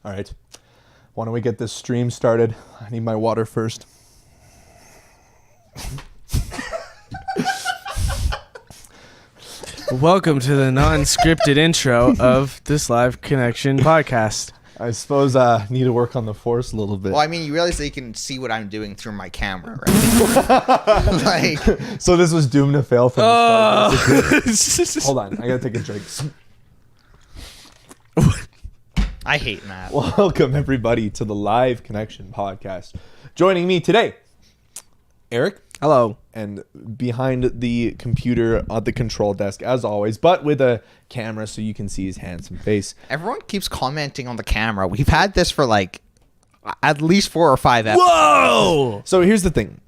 All right. Why don't we get this stream started? I need my water first. Welcome to the non-scripted intro of this Live Connection podcast. I suppose I need to work on the force a little bit. Well, I mean, you realize that you can see what I'm doing through my camera, right? Like, so this was doomed to fail from the start. Hold on, I gotta take a drink. I hate that. Welcome everybody to the Live Connection podcast. Joining me today, Erik. Hello. And behind the computer at the control desk, as always, but with a camera so you can see his handsome face. Everyone keeps commenting on the camera. We've had this for like at least 4 or 5 episodes. Whoa! So here's the thing.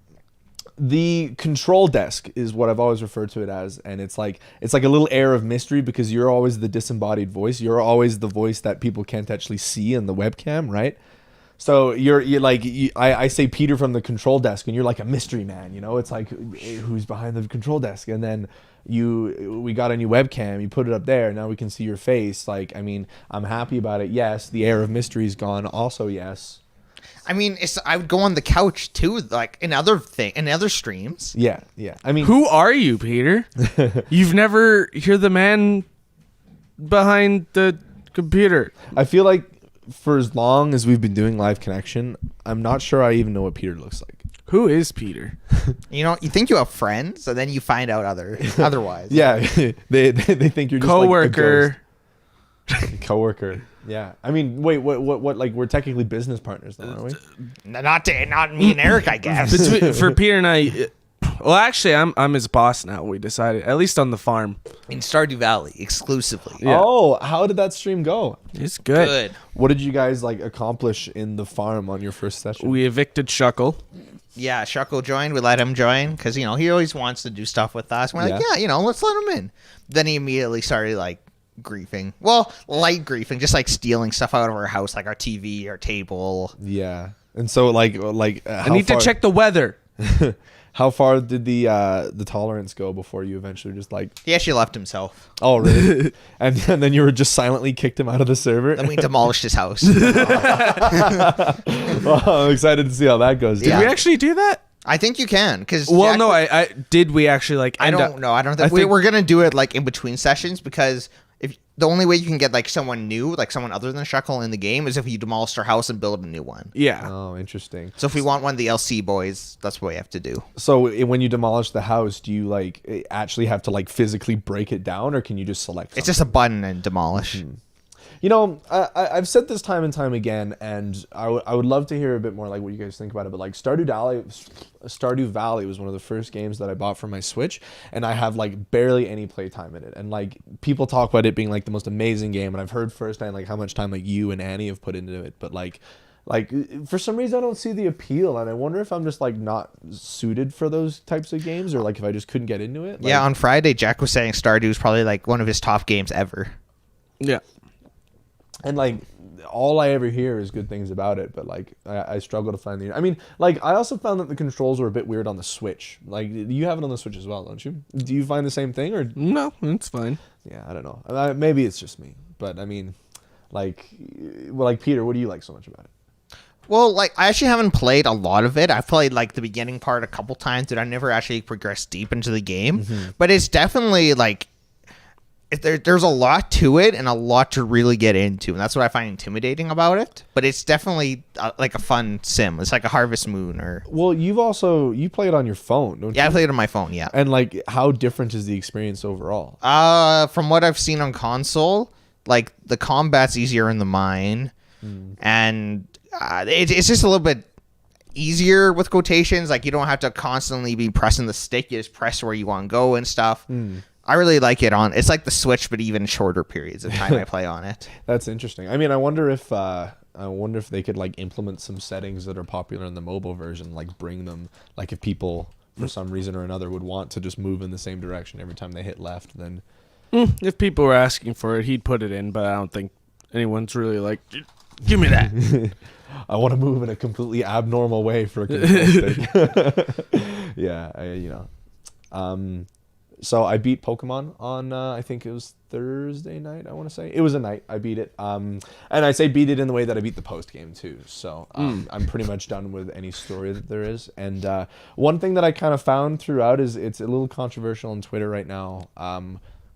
The control desk is what I've always referred to it as, and it's like a little air of mystery because you're always the disembodied voice. You're always the voice that people can't actually see in the webcam, right? So you're like I say Peter from the control desk, and you're like a mystery man, you know. It's like who's behind the control desk, and then we got a new webcam, you put it up there, now we can see your face. Like, I mean, I'm happy about it. Yes, the air of mystery is gone. Also, yes. I mean, I would go on the couch too, like in other streams. Yeah. I mean, Who are you, Peter? You've never hear the man behind the computer. I feel like for as long as we've been doing Live Connection, I'm not sure I even know what Peter looks like. Who is Peter? You know, you think you have friends, and then you find out otherwise. Yeah, they think you're just Coworker. Like a ghost. Coworker. Yeah. I mean, wait, what? Like, we're technically business partners, though, aren't we? Not me and Erik, I guess. For Peter and I, well, actually, I'm his boss now. We decided, at least on the farm In Stardew Valley, exclusively. Yeah. Oh, how did that stream go? It's good. Good. What did you guys like accomplish in the farm on your first session? We evicted Shuckle. Yeah, Shuckle joined. We let him join because, you know, he always wants to do stuff with us. We're like, yeah, you know, let's let him in. Then he immediately started, like, griefing. Well, light griefing, just, like, stealing stuff out of our house, like our TV, our table. Yeah. And so, like, I need to check the weather. How far did the tolerance go before you eventually just like... He actually left himself. Oh, really? and then you were just silently kicked him out of the server? Then we demolished his house. Well, I'm excited to see how that goes. Did we actually do that? I think you can, because... Well, no, I did we actually, like... I don't know. I don't think... We're going to do it, like, in between sessions, because... If the only way you can get like someone new, like someone other than Shuckle in the game, is if you demolish their house and build a new one. Yeah. Oh, interesting. So if we want one of the LC boys, that's what we have to do. So when you demolish the house, do you like actually have to like physically break it down, or can you just select something? It's just a button and demolish. Mm-hmm. You know, I've said this time and time again, and I would love to hear a bit more like what you guys think about it. But like Stardew Valley was one of the first games that I bought for my Switch, and I have like barely any playtime in it. And like people talk about it being like the most amazing game, and I've heard firsthand like how much time like you and Annie have put into it. But like for some reason I don't see the appeal, and I wonder if I'm just like not suited for those types of games, or like if I just couldn't get into it. Like, Yeah, on Friday, Jack was saying Stardew is probably like one of his top games ever. Yeah. And like all I ever hear is good things about it, but like I struggle to find the... I mean, like I also found that the controls were a bit weird on the Switch. Like you have it on the Switch as well, don't you? Do you find the same thing, or... No, it's fine. Yeah, I don't know. Maybe it's just me, but I mean, like Peter, what do you like so much about it? Well, like I actually haven't played a lot of it. I've played like the beginning part a couple times, but I never actually progressed deep into the game. Mm-hmm. But it's definitely like... There's a lot to it and a lot to really get into, and that's what I find intimidating about it. But it's definitely like a fun sim. It's like a Harvest Moon or... Well, you play it on your phone, don't you? Yeah, I played it on my phone, yeah. And like, how different is the experience overall? From what I've seen on console, like the combat's easier in the mine, and it's just a little bit easier with quotations. Like you don't have to constantly be pressing the stick. You just press where you want to go and stuff. I really like it on... It's like the Switch, but even shorter periods of time I play on it. That's interesting. I mean, I wonder if they could like implement some settings that are popular in the mobile version, like bring them, like if people for some reason or another would want to just move in the same direction every time they hit left, then... If people were asking for it, he'd put it in, but I don't think anyone's really like, give me that. I want to move in a completely abnormal way for a control stick. Yeah, So I beat Pokemon on I think it was Thursday night. I want to say it was a night I beat it. And I say beat it in the way that I beat the post game too. So I'm pretty much done with any story that there is. And one thing that I kind of found throughout is it's a little controversial on Twitter right now.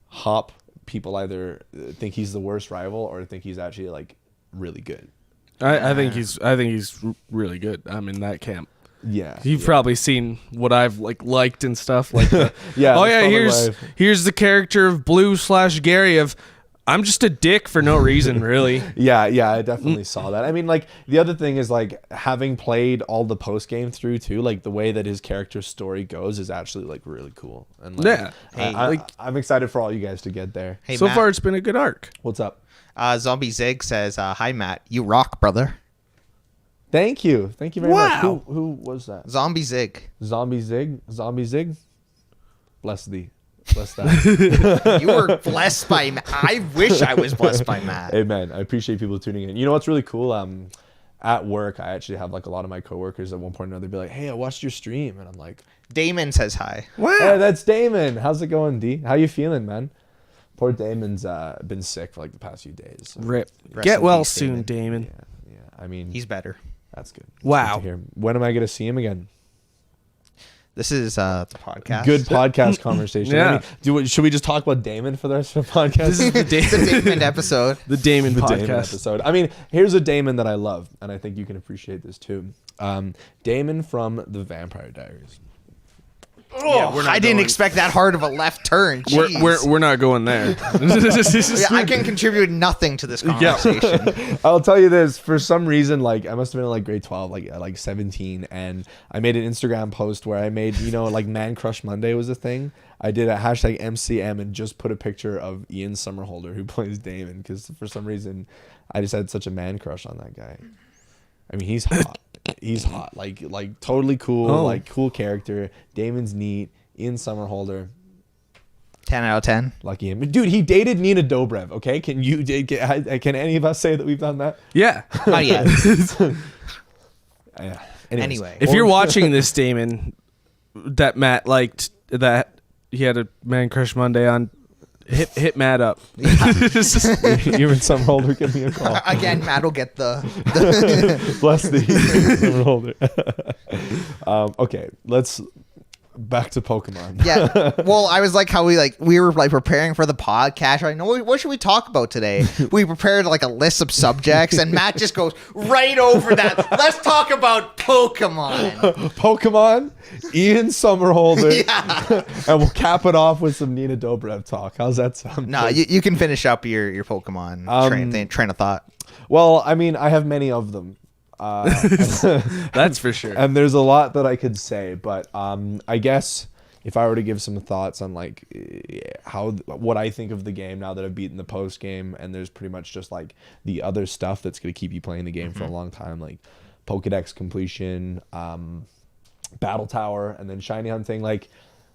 Hop people either think he's the worst rival or think he's actually like really good. I think he's really good. I'm in that camp. Yeah, You've probably seen what I've liked and stuff like that. Yeah. Oh that's yeah, probably here's the character of Blue/Gary of I'm just a dick for no reason, really. Yeah, I definitely saw that. I mean, like the other thing is like having played all the post game through too, like the way that his character's story goes is actually like really cool. And like, yeah, I'm excited for all you guys to get there. Hey, so Matt, far it's been a good arc. What's up? Zombie Zig says, "Hi Matt, you rock, brother." Thank you very much. Who was that? Zombie Zig. Zombie Zig. Bless thee. Bless that. You were blessed by Matt. I wish I was blessed by Matt. Amen. I appreciate people tuning in. You know what's really cool? At work, I actually have like a lot of my coworkers at one point or another be like, "Hey, I watched your stream," and I'm like, Damon says hi. Wow. "Hey, that's Damon. How's it going, D? How you feeling, man?" Poor Damon's been sick for like the past few days. So. Rip. Rest Get in well peace, soon, Damon. Yeah. I mean, He's better. that's good. Wow. Good to hear. When am I gonna see him again? This is the podcast. Good podcast conversation. Yeah. Should we just talk about Damon for the rest of the podcast? This is the It's a Damon episode. the Damon the podcast. Damon episode. I mean, here's a Damon that I love, and I think you can appreciate this too. Damon from the Vampire Diaries. Oh, I didn't expect that hard of a left turn. Jeez. We're not going there. Yeah, I can contribute nothing to this conversation. I'll tell you this. For some reason, like I must have been in like grade 12, like 17, and I made an Instagram post where I made, like Man Crush Monday was a thing. I did a hashtag MCM and just put a picture of Ian Somerhalder, who plays Damon, because for some reason I just had such a man crush on that guy. I mean, he's hot. He's hot. Like totally cool. Like cool character. Damon's neat. Ian Somerhalder. 10 out of 10. Lucky him. Dude, he dated Nina Dobrev. Okay, can any of us say that we've done that? Yeah. Not yet. Yeah. Anyway. If you're watching this, Damon, that Matt liked that he had a Man Crush Monday on, hit Matt up. You and Somerhalder, give me a call. Again, Matt will get the Bless thee, Somerhalder. Okay, let's back to Pokemon. Yeah. Well, I was like how we were preparing for the podcast. I know what should we talk about today? We prepared like a list of subjects, and Matt just goes right over that. Let's talk about Pokemon. Pokemon, Ian Somerhalder, Yeah. and we'll cap it off with some Nina Dobrev talk. How's that sound? No, you can finish up your Pokemon train of thought. Well, I mean, I have many of them. That's for sure. And there's a lot that I could say, but I guess if I were to give some thoughts on like what I think of the game now that I've beaten the post game, and there's pretty much just like the other stuff that's going to keep you playing the game for a long time, like Pokedex completion, Battle Tower, and then shiny hunting. Like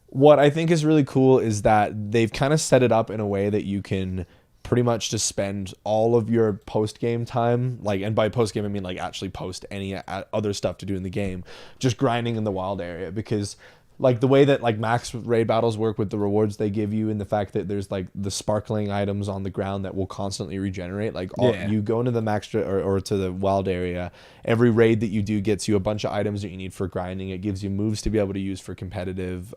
what I think is really cool is that they've kind of set it up in a way that you can pretty much just spend all of your post-game time, like, and by post-game I mean like actually post any other stuff to do in the game, just grinding in the wild area, because like the way that like max raid battles work with the rewards they give you, and the fact that there's like the sparkling items on the ground that will constantly regenerate, like you go into the max or to the wild area, every raid that you do gets you a bunch of items that you need for grinding. It gives you moves to be able to use for competitive.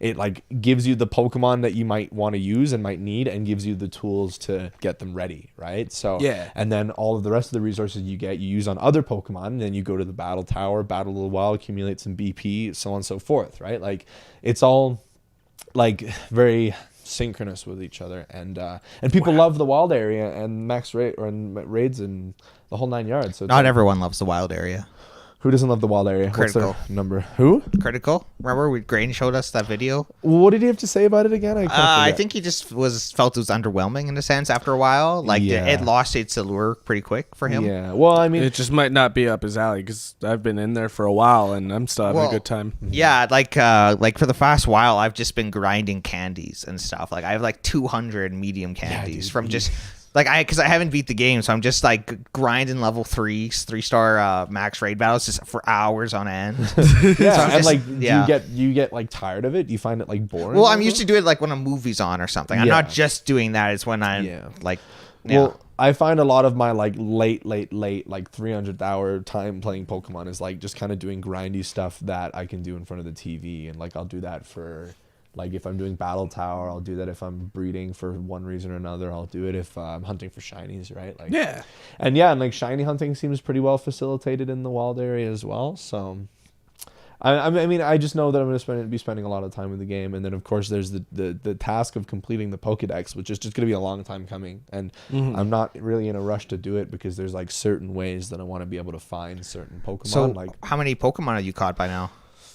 It like gives you the Pokemon that you might want to use and might need, and gives you the tools to get them ready, right? So and then all of the rest of the resources you use on other Pokemon, and then you go to the battle tower, battle a little while, accumulate some BP, so on and so forth, right? Like it's all like very synchronous with each other, and people love the wild area and max raid or raids and the whole 9 yards. So Not everyone loves the wild area. who doesn't love the wild area? Critical. What's their number? Who? Critical. Remember Grain showed us that video? What did he have to say about it again? I think he just felt it was underwhelming in a sense after a while. Like it lost its allure pretty quick for him. Yeah. Well, I mean, It just might not be up his alley, because I've been in there for a while and I'm still having a good time. Yeah, like for the past while, I've just been grinding candies and stuff. Like I have like 200 medium candies from just Like because I haven't beat the game, so I'm just like grinding level 3-star max raid battles just for hours on end. Yeah, and like, yeah. do you get like tired of it? Do you find it like boring? Well, I'm used to do it like when a movie's on or something. I'm Yeah. not just doing that. It's when I'm like, yeah. Well, I find a lot of my like late like 300th hour time playing Pokemon is like just kind of doing grindy stuff that I can do in front of the TV, and like I'll do that for. Like if I'm doing Battle Tower, I'll do that. If I'm breeding for one reason or another, I'll do it. If I'm hunting for shinies, right? Like and like shiny hunting seems pretty well facilitated in the wild area as well. So, I mean, I just know that I'm going to be spending a lot of time in the game, and then of course there's the task of completing the Pokédex, which is just going to be a long time coming, and I'm not really in a rush to do it because there's like certain ways that I want to be able to find certain Pokemon. So like, how many Pokemon have you caught by now?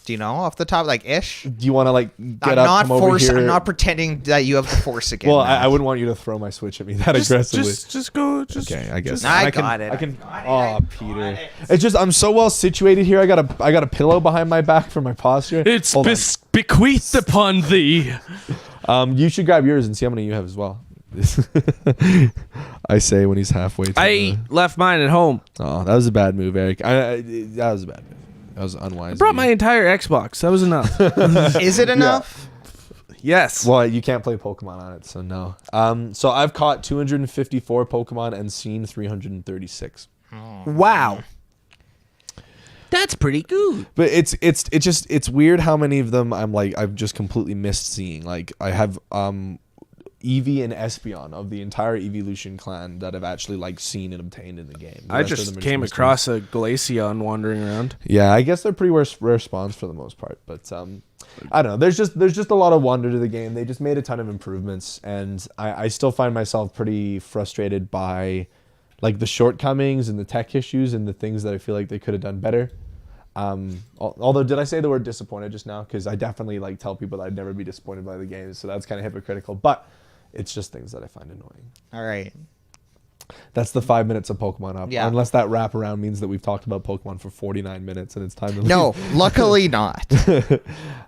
Do you know off the top, like ish? do you want to like get I'm up not come over here? I'm not pretending that you have the force again. Well, Matt. I wouldn't want you to throw my Switch at me that aggressively. Just go. Okay, I guess. I can, got it. I can. I Oh, got Peter. it. It's just I'm so well situated here. I got a pillow behind my back for my posture. It's Hold on. bequeathed upon thee. You should grab yours and see how many you have as well. I say when he's halfway. I left mine at home. Oh, that was a bad move, Eric. That was a bad move. That was unwise. I brought my entire Xbox. That was enough. Is it enough? Yes. Well, you can't play Pokemon on it, so no. So I've caught 254 Pokemon and seen 336. Wow. That's pretty good. But it's weird how many of them I've just completely missed seeing. Like I have Eevee and Espeon of the entire Evolution clan that I've actually like seen and obtained in the game. The I rest of just them are came mysteries. across a Glaceon wandering around. Yeah, I guess they're pretty rare spawns for the most part, but I don't know. There's just a lot of wonder to the game. They just made a ton of improvements, and I still find myself pretty frustrated by like the shortcomings and the tech issues and the things that I feel like they could have done better. Although, did I say the word disappointed just now? Because I definitely like tell people that I'd never be disappointed by the game, so that's kind of hypocritical. But it's just things that I find annoying. All right. That's the 5 minutes of Pokemon up. Yeah. Unless that wraparound means that we've talked about Pokemon for 49 minutes and it's time to leave. No, luckily not.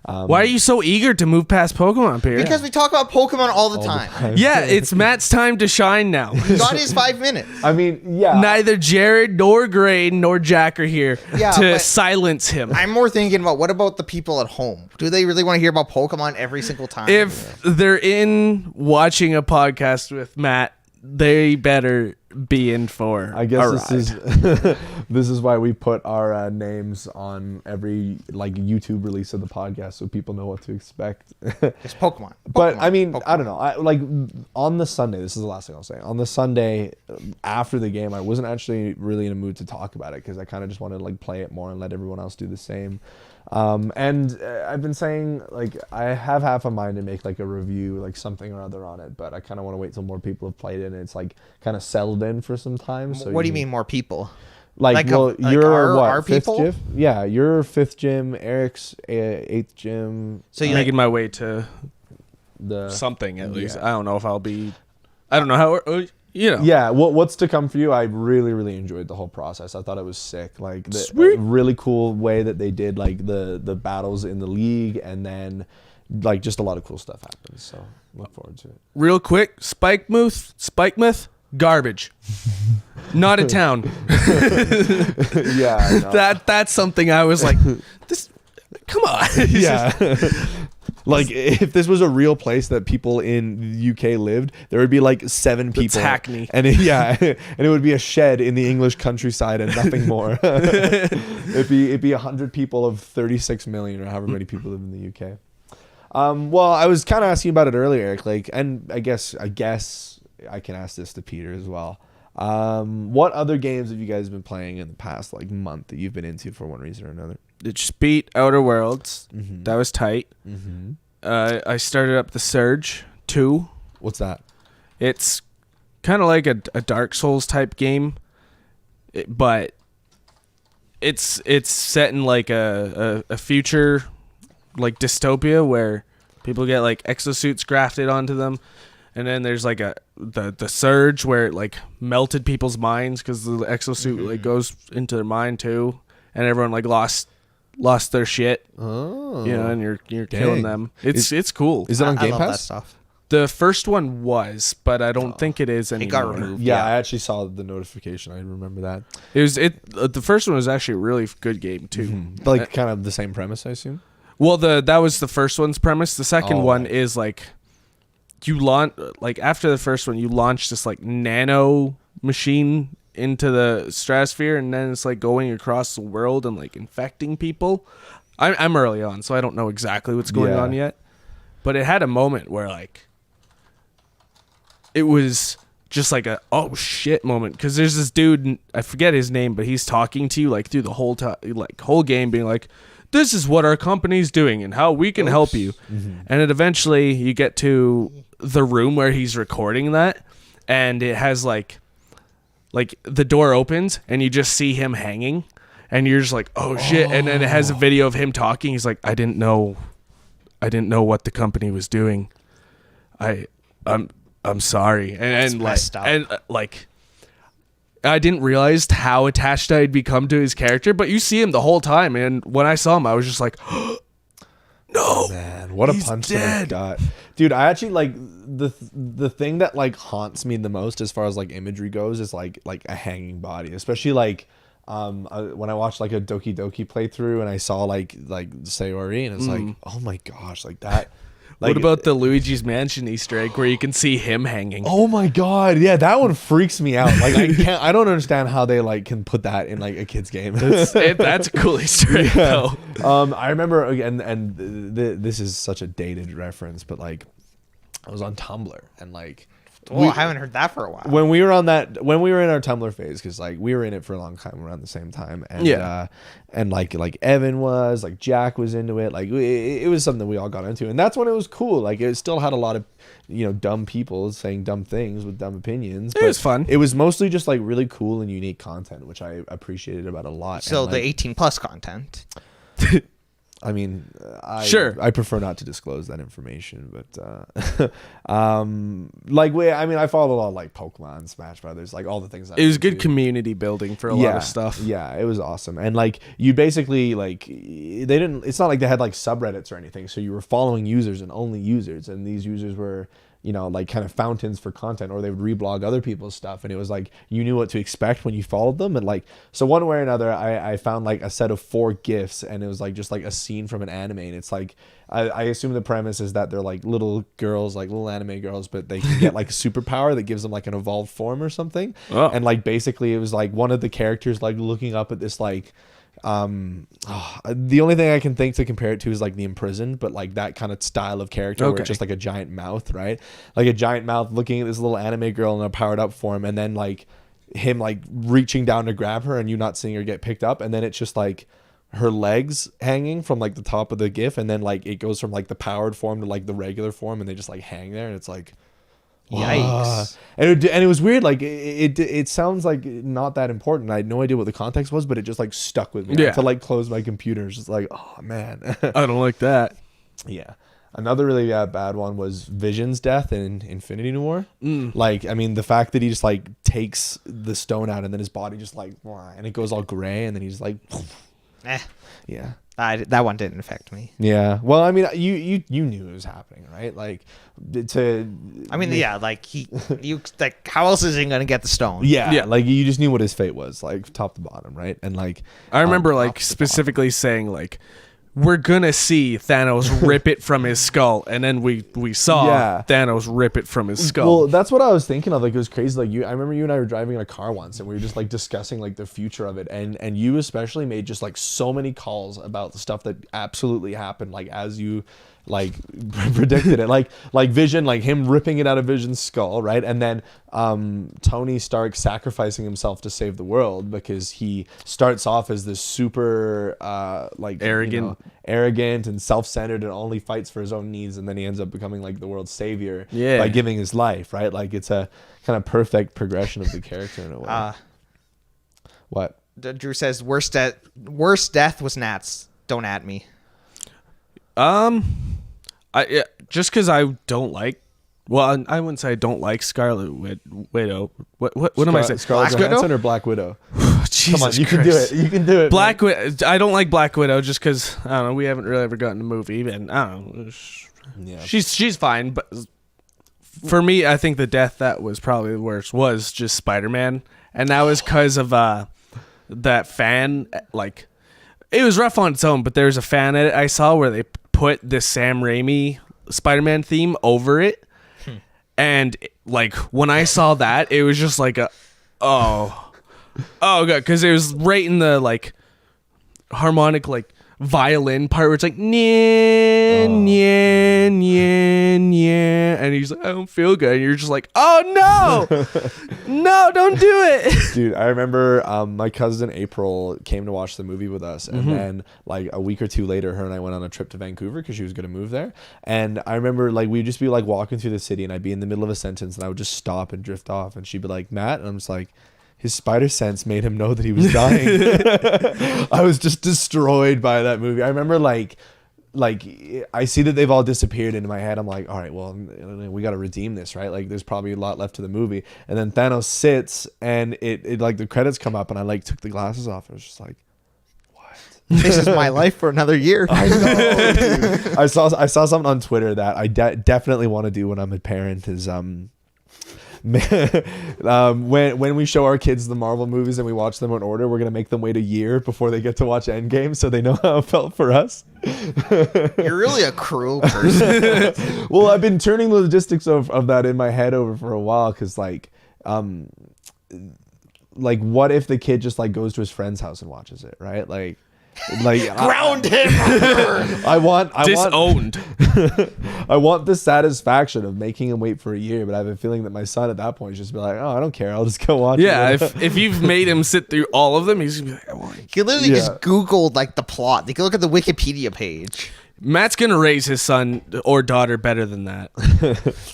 Why are you so eager to move past Pokemon, Pierre? Because we talk about Pokemon all the time. Yeah, it's Matt's time to shine now. He got his 5 minutes. I mean, yeah. Neither Jared nor Gray nor Jack are here Yeah, to but silence him. I'm more thinking about what about the people at home? Do they really want to hear about Pokemon every single time? If they're in watching a podcast with Matt, they better be in for I guess a this ride. is this is why we put our names on every like YouTube release of the podcast so people know what to expect. It's Pokemon. But Pokemon. I mean, Pokemon. I don't know. I like on the Sunday. This is the last thing I'll say. On the Sunday after the game, I wasn't actually really in a mood to talk about it because I kind of just wanted to like play it more and let everyone else do the same. And I've been saying like I have half a mind to make like a review, like something or other on it, but I kind of want to wait till more people have played it and it's like kind of settled in for some time. So What do you mean more people? Like well, like you're what our fifth people? gym? Yeah, you're fifth gym. Eric's eighth gym. So you Making my way to The something at least. yeah. I don't know if I'll be. I don't know how. You know. Yeah, what's to come for you? I really enjoyed the whole process. I thought it was sick. Like the Sweet. really cool way that they did like the battles in the league, and then like just a lot of cool stuff happens. So look forward to it. Real quick, Spike Myth, garbage. Not a town. Yeah, I know. That's something I was like, this. Come on. Yeah. Like if this was a real place that people in the UK lived, there would be like 7 people. It's Hackney. And and it would be a shed in the English countryside and nothing more. it'd be 100 people of 36 million or however many people live in the UK. Well, I was kind of asking about it earlier, Eric. Like, and I guess I can ask this to Peter as well. What other games have you guys been playing in the past like month that you've been into for one reason or another? It just beat Outer Worlds. Mm-hmm. That was tight. Mm-hmm. I started up the Surge 2. What's that? It's kind of like a Dark Souls type game, but it's set in like a future like dystopia where people get like exosuits grafted onto them, and then there's like the Surge where it like melted people's minds because the exosuit like goes into their mind too, and everyone like lost their shit. Oh, You know, and you're killing them. It's cool. Is it on I Game love that Pass? stuff. The first one was, but I don't think it is anymore. It got removed. Yeah, I actually saw the notification. I remember that. The first one was actually a really good game too. Like kind of the same premise, I assume. Well, that was the first one's premise. The second one right. is like you launch after the first one, you launch this like nano machine into the stratosphere, and then it's like going across the world and like infecting people. I'm early on, so I don't know exactly what's going on yet, but it had a moment where like it was just like a oh shit moment, because there's this dude, I forget his name, but he's talking to you like through the whole whole game, being like, this is what our company's doing and how we can help you. And then eventually you get to the room where he's recording that, and it has like the door opens and you just see him hanging, and you're just like, oh shit. And then it has a video of him talking. He's like, I didn't know what the company was doing. I'm sorry. And messed up. like I didn't realize how attached I'd become to his character, but you see him the whole time, and when I saw him, I was just like, no, man, what a punch to the gut. Dude, I actually like the thing that like haunts me the most as far as like imagery goes is like a hanging body, especially like when I watched like a Doki Doki playthrough and I saw like Sayori, and it's like, oh my gosh, like that. Like, what about the Luigi's Mansion Easter egg where you can see him hanging? Oh my god, yeah, that one freaks me out. Like I don't understand how they like can put that in like a kid's game. That's a cool Easter egg though. I remember again, and this is such a dated reference, but like I was on Tumblr and like. I haven't heard that for a while. When we were in our Tumblr phase, because like we were in it for a long time around the same time, and and like Evan was, like Jack was into it, like it was something we all got into, and that's when it was cool. Like it still had a lot of dumb people saying dumb things with dumb opinions. It was fun. It was mostly just like really cool and unique content, which I appreciated about a lot. So and, the like, 18 plus content. I mean, I prefer not to disclose that information, but I followed a lot of like Pokemon, Smash Brothers, like all the things. It was good community building for a lot of stuff. Yeah, it was awesome, and like you basically like they didn't. It's not like they had like subreddits or anything, so you were following users and only users, and these users were like kind of fountains for content, or they would reblog other people's stuff, and it was like you knew what to expect when you followed them. And like, so one way or another, I found like a set of 4 GIFs, and it was like just like a scene from an anime, and it's like I assume the premise is that they're like little girls, like little anime girls, but they can get like a superpower that gives them like an evolved form or something. And like basically it was like one of the characters like looking up at this like the only thing I can think to compare it to is like The Imprisoned, but like that kind of style of character where it's just like a giant mouth, right? Like a giant mouth looking at this little anime girl in a powered up form, and then like him like reaching down to grab her and you not seeing her get picked up, and then it's just like her legs hanging from like the top of the GIF, and then like it goes from like the powered form to like the regular form, and they just like hang there, and it's like yikes. And it was weird. Like it sounds like not that important. I had no idea what the context was, but it just like stuck with me. I had to like close my computer. It's just like, oh man. I don't like that. Yeah. Another really bad one was Vision's death in Infinity War. Like, I mean, the fact that he just like takes the stone out and then his body just like, and it goes all gray, and then he's like, yeah. That one didn't affect me. Yeah. Well, I mean, you knew it was happening, right? Like, like how else is he gonna get the stone? Yeah. Like you just knew what his fate was, like top to bottom, right? And like, I remember like specifically saying like, we're gonna see Thanos rip it from his skull, and then we saw Thanos rip it from his skull. Well, that's what I was thinking of. Like, it was crazy. Like I remember you and I were driving in a car once, and we were just like discussing like the future of it, and you especially made just like so many calls about the stuff that absolutely happened, like as you like predicted it, like Vision, like him ripping it out of Vision's skull, right? And then Tony Stark sacrificing himself to save the world, because he starts off as this super like arrogant and self-centered and only fights for his own needs, and then he ends up becoming like the world's savior by giving his life, right? Like it's a kind of perfect progression of the character in a way. What Drew says, worst death was Nats. Don't at me. Just because I don't like. Well, I wouldn't say I don't like Scarlet Widow. What am I saying? Scarlet Johansson or Black Widow? Jesus Come on, you Christ. can do it. You can do it. Black Widow. I don't like Black Widow just because I don't know. We haven't really ever gotten a movie, and I don't know. Yeah. She's fine, but for me, I think the death that was probably the worst was just Spider-Man, and that was because of that fan. Like, it was rough on its own, but there's a fan edit I saw where they put the Sam Raimi Spider-Man theme over it, and like when I saw that, it was just like oh god, because it was right in the like harmonic like violin part where it's like nya, nya, nya, nya, and he's like, I don't feel good, and you're just like, oh no, no, don't do it. Dude, I remember my cousin April came to watch the movie with us, and then like a week or two later, her and I went on a trip to Vancouver because she was going to move there. And I remember like we'd just be like walking through the city, and I'd be in the middle of a sentence, and I would just stop and drift off, and she'd be like, Matt, and I'm just like, his spider sense made him know that he was dying. I was just destroyed by that movie. I remember like I see that they've all disappeared into my head. I'm like, all right, well, we got to redeem this, right? Like there's probably a lot left to the movie. And then Thanos sits, and it like the credits come up, and I like took the glasses off. I was just like, what? This is my life for another year. I know, dude. I saw something on Twitter that I definitely want to do when I'm a parent is when we show our kids the Marvel movies and we watch them in order, we're gonna make them wait a year before they get to watch Endgame so they know how it felt for us. You're really a cruel person. Well, I've been turning the logistics of that in my head over for a while, because like what if the kid just like goes to his friend's house and watches it, right? Like Ground him. I want Disowned. I want the satisfaction of making him wait for a year, but I have a feeling that my son at that point is just be like, oh, I don't care, I'll just go watch Yeah, it. if you've made him sit through all of them, he's gonna be like, I want it. He literally just Googled like the plot. They can look at the Wikipedia page. Matt's gonna raise his son or daughter better than that.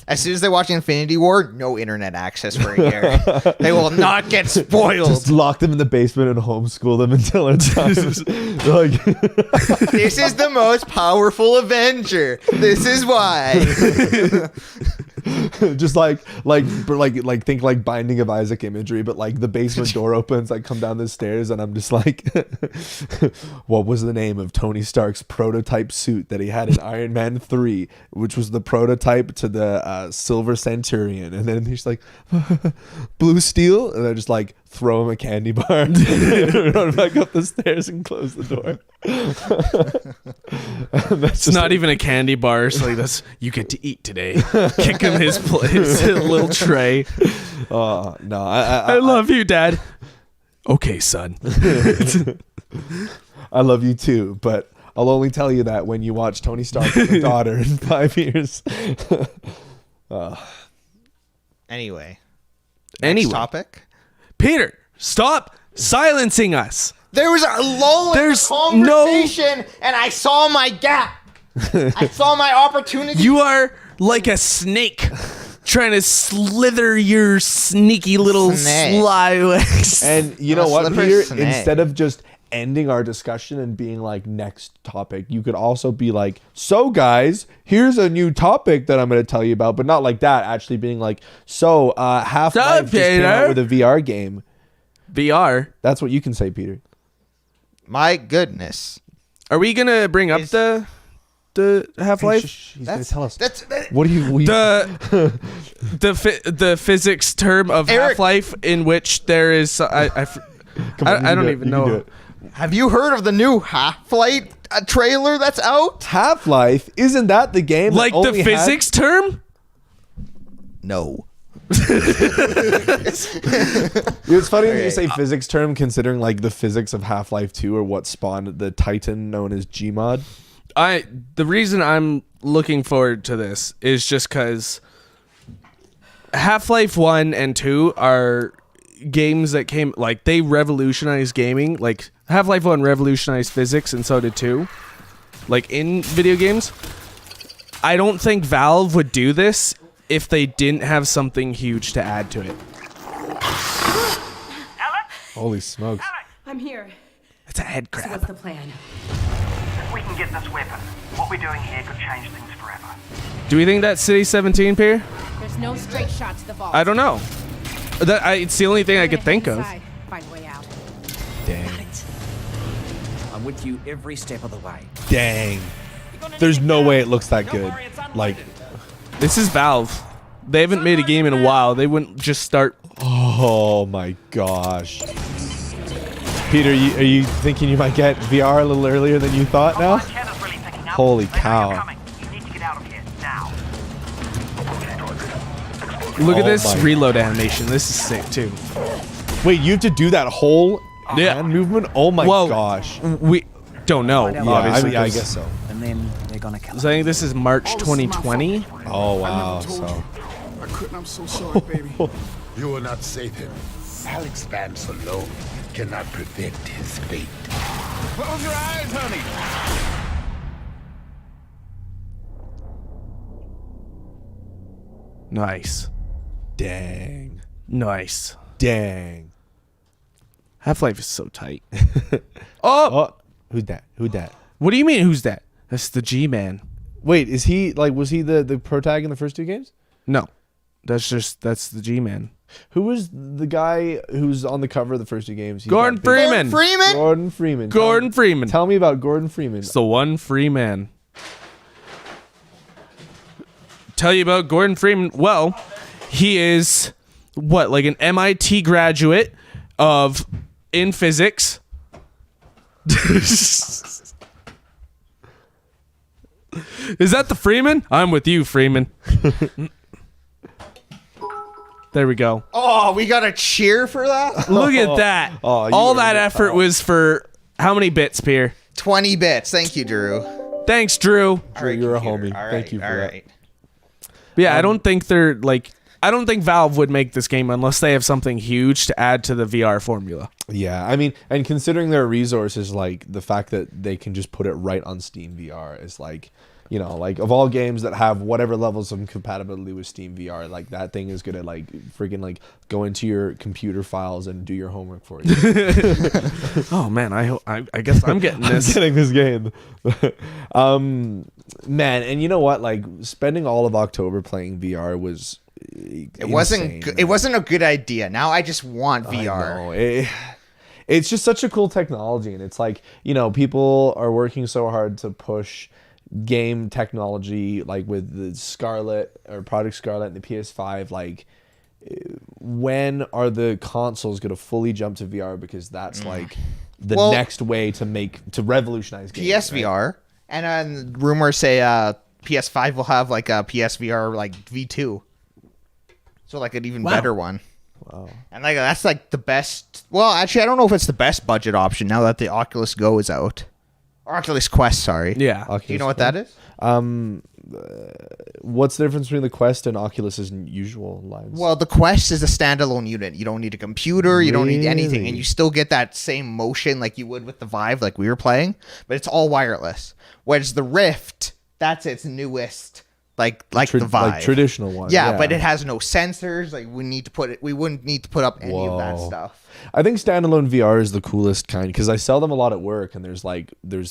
As soon as they watch Infinity War, no internet access for a year. They will not get spoiled. Just lock them in the basement and homeschool them until it's done. Like, This is the most powerful Avenger. This is why. just like think like Binding of Isaac imagery, but like the basement door opens, I come down the stairs, and I'm just like, what was the name of Tony Stark's prototype suit that he had in Iron Man 3, which was the prototype to the Silver Centurion? And then he's like, blue steel, and I just like throw him a candy bar, run back up the stairs and close the door. It's not even a candy bar, so like that's you get to eat today. Kick him his little tray. No, I love you, Dad. Okay, son. I love you too, but I'll only tell you that when you watch Tony Stark with your daughter in 5 years. Anyway. Next topic. Peter, stop silencing us. There was a lull in the conversation, and I saw my gap. I saw my opportunity. You are like a snake trying to slither your sneaky little sly legs. And you know what, Peter? Instead of just ending our discussion and being like, next topic, you could also be like, so guys, here's a new topic that I'm going to tell you about, but not like that. Actually being like, so HalfLife just came out with a VR game. VR? That's what you can say, Peter. My goodness. Are we going to bring up the Half-Life? He's going to tell us. That, what do you... The physics term of Erik. Half-Life in which there is... I don't even know. Have you heard of the new Half-Life trailer that's out? Half-Life? Isn't that the game like that the physics term? No. It's funny that you say physics term, considering like the physics of Half-Life 2 or what spawned the Titan known as Gmod. The reason I'm looking forward to this is just because Half-Life 1 and 2 are games that came, like, they revolutionized gaming. Like, Half-Life 1 revolutionized physics, and so did 2. Like, in video games. I don't think Valve would do this if they didn't have something huge to add to it. Alyx? Holy smokes. I'm here. It's a head So crab. what's the plan? If we can get this weapon, what we're doing here could change things forever. Do we think that's City 17, Pierre? There's no straight shot to the vault. I don't know. It's the only thing I could think of. Find a way out. Dang. I'm with you every step of the way. Dang. There's no way it looks that good. Like, This is Valve. They haven't made a game in a while. They wouldn't just start. Oh my gosh. Peter, are you thinking you might get VR a little earlier than you thought now? Antenna's really picking up. Holy They know cow. you're coming. You need to get out of here now. Look at Oh this my- reload animation. This is sick too. Wait, you have to do that whole hand movement? Oh my Well, gosh. We don't know. Yeah, obviously, I 'cause- guess so. And then they're gonna kill So I think this is March 2020. Oh I wow. never told So you. I couldn't. I'm so sorry, baby. You will not save him. Alyx Vance alone cannot prevent his fate. Close your eyes, honey. Nice. dang. Nice. Dang. Half-Life is so tight. Oh, who's that? Who's that? What do you mean? Who's that? That's the G-Man. Wait, is he like was he the pro tag in the first two games? No, that's the G-Man. Who was the guy who's on the cover of the first two games? He's Gordon got big- Freeman. Freeman? Gordon Freeman. Gordon Freeman. Tell me about Gordon Freeman. It's the one Freeman. Tell you about Gordon Freeman. Well, he is what, like an MIT graduate in physics. Is that the Freeman? I'm with you, Freeman. There we go. Oh, we got a cheer for that? Look at that. Oh, you All earned that it, effort pal. was for how many bits, Pierre? 20 bits. Thank you, Drew. Thanks, Drew. Drew, you're a computer. homie. All Thank you for all that. right. Yeah, I don't think I don't think Valve would make this game unless they have something huge to add to the VR formula. Yeah, I mean, and considering their resources, like the fact that they can just put it right on Steam VR is like, you know, like of all games that have whatever levels of compatibility with Steam VR, like that thing is gonna like freaking like go into your computer files and do your homework for you. Oh man, I guess I'm getting this. Getting this game. Man, and you know what? Like spending all of October playing VR was It wasn't a good idea. Now I just want VR. It's just such a cool technology, and it's like, you know, people are working so hard to push game technology, like with the Scarlet or Project Scarlet and the PS5. Like, when are the consoles going to fully jump to VR? Because that's like the Well, next way to revolutionize games. Right? PSVR, and rumors say PS5 will have like a PSVR like V2, so like an even better one. Wow. And like that's like the best. Well, actually, I don't know if it's the best budget option now that the Oculus Go is out. Oculus Quest, sorry. Yeah. Oculus Do you know what that is? What's the difference between the Quest and Oculus's usual lines? Well, the Quest is a standalone unit. You don't need a computer. You don't need anything, and Really? you still get that same motion like you would with the Vive, like we were playing. But it's all wireless. Whereas the Rift, that's its newest, like the Vive, like traditional one. Yeah, but it has no sensors. Like we wouldn't need to put up any of that Whoa. stuff. I think standalone VR is the coolest kind because I sell them a lot at work, and there's